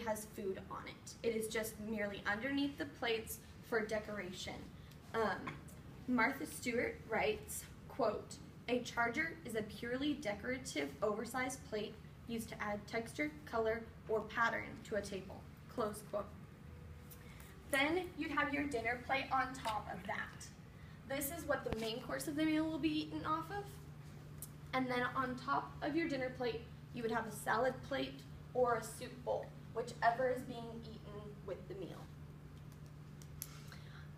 has food on it. It is just merely underneath the plates for decoration. Martha Stewart writes, quote, "A charger is a purely decorative oversized plate used to add texture, color, or pattern to a table," close quote. Then you'd have your dinner plate on top of that. This is what the main course of the meal will be eaten off of. And then on top of your dinner plate, you would have a salad plate or a soup bowl, whichever is being eaten with the meal.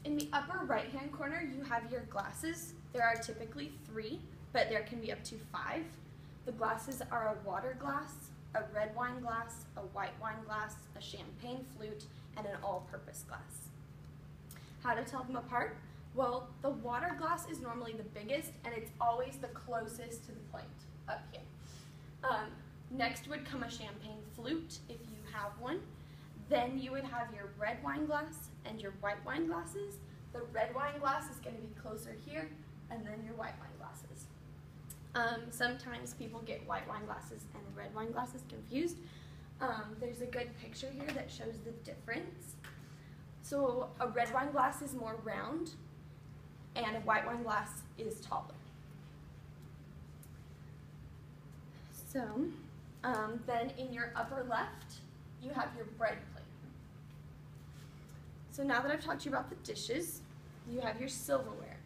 In the upper right-hand corner, you have your glasses. There are typically 3, but there can be up to 5. The glasses are a water glass, a red wine glass, a white wine glass, a champagne flute, and an all-purpose glass. How to tell them apart? Well, the water glass is normally the biggest, and it's always the closest to the plate, up here. Next would come a champagne flute, if you have one. Then you would have your red wine glass and your white wine glasses. The red wine glass is going to be closer here, and then your white wine glasses. Sometimes people get white wine glasses and red wine glasses confused. There's a good picture here that shows the difference. So a red wine glass is more round, and a white wine glass is taller. So then in your upper left, you have your bread plate. So now that I've talked to you about the dishes, you have your silverware.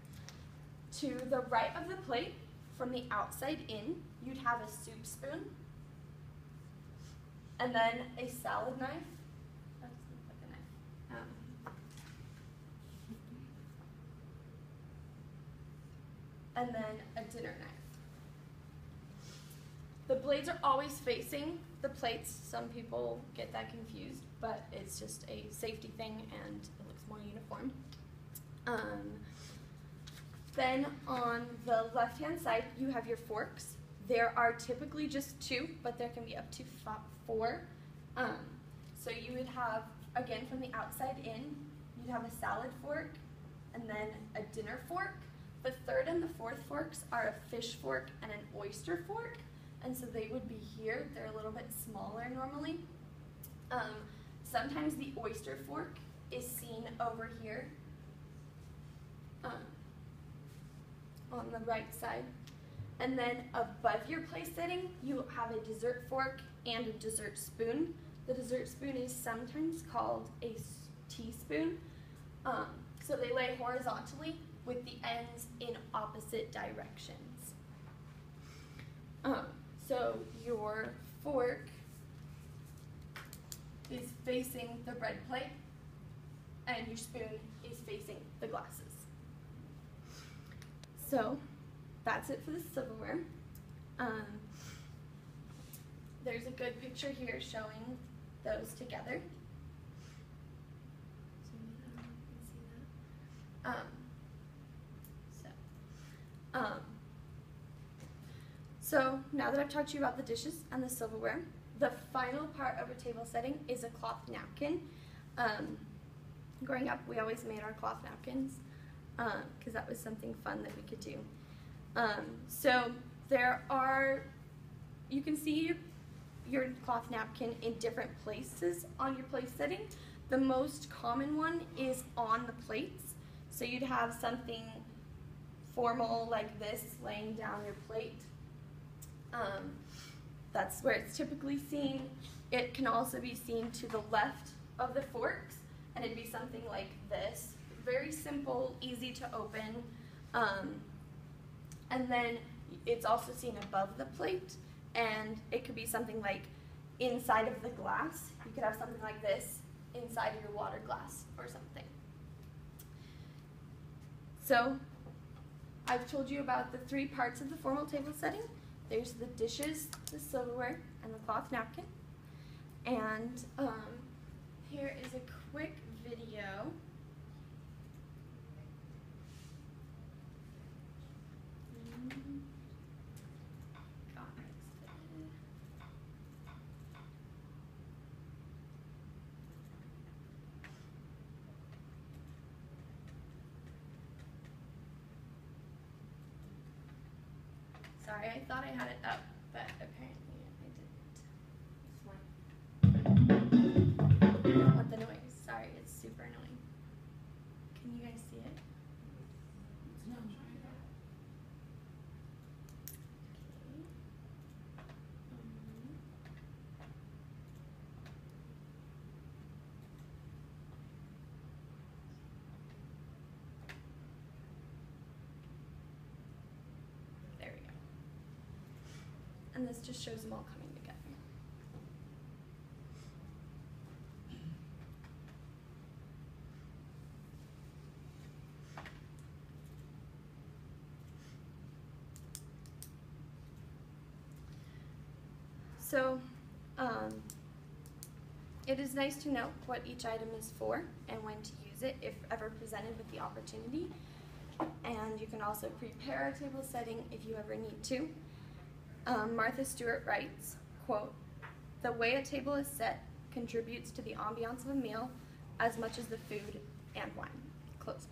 To the right of the plate, from the outside in, you'd have a soup spoon, and then a salad knife. That doesn't look like a knife. And then a dinner knife. The blades are always facing the plates. Some people get that confused, but it's just a safety thing and it looks more uniform. Then on the left-hand side, you have your forks. There are typically just 2, but there can be up to 4. So you would have, again, from the outside in, you'd have a salad fork and then a dinner fork. The third and the fourth forks are a fish fork and an oyster fork, and so they would be here. They're a little bit smaller normally. Sometimes the oyster fork is seen over here on the right side. And then above your place setting, you have a dessert fork and a dessert spoon. The dessert spoon is sometimes called a teaspoon. So they lay horizontally with the ends in opposite directions. So your fork is facing the bread plate and your spoon is facing the glasses. So that's it for the silverware. There's a good picture here showing those together. So now that I've talked to you about the dishes and the silverware, the final part of a table setting is a cloth napkin. Growing up, we always made our cloth napkins because that was something fun that we could do. So there are, you can see your cloth napkin in different places on your place setting. The most common one is on the plates. So you'd have something formal like this laying down your plate. That's where it's typically seen. It can also be seen to the left of the forks, and it'd be something like this. Very simple, easy to open. And then it's also seen above the plate, and it could be something like inside of the glass. You could have something like this inside of your water glass or something. So I've told you about the 3 parts of the formal table setting. There's the dishes, the silverware, and the cloth napkin. And here is a quick video. Sorry, I thought I had it up, but apparently I didn't. and this just shows them all coming together. So, it is nice to know what each item is for and when to use it if ever presented with the opportunity. And you can also prepare a table setting if you ever need to. Martha Stewart writes, quote, "The way a table is set contributes to the ambiance of a meal as much as the food and wine," close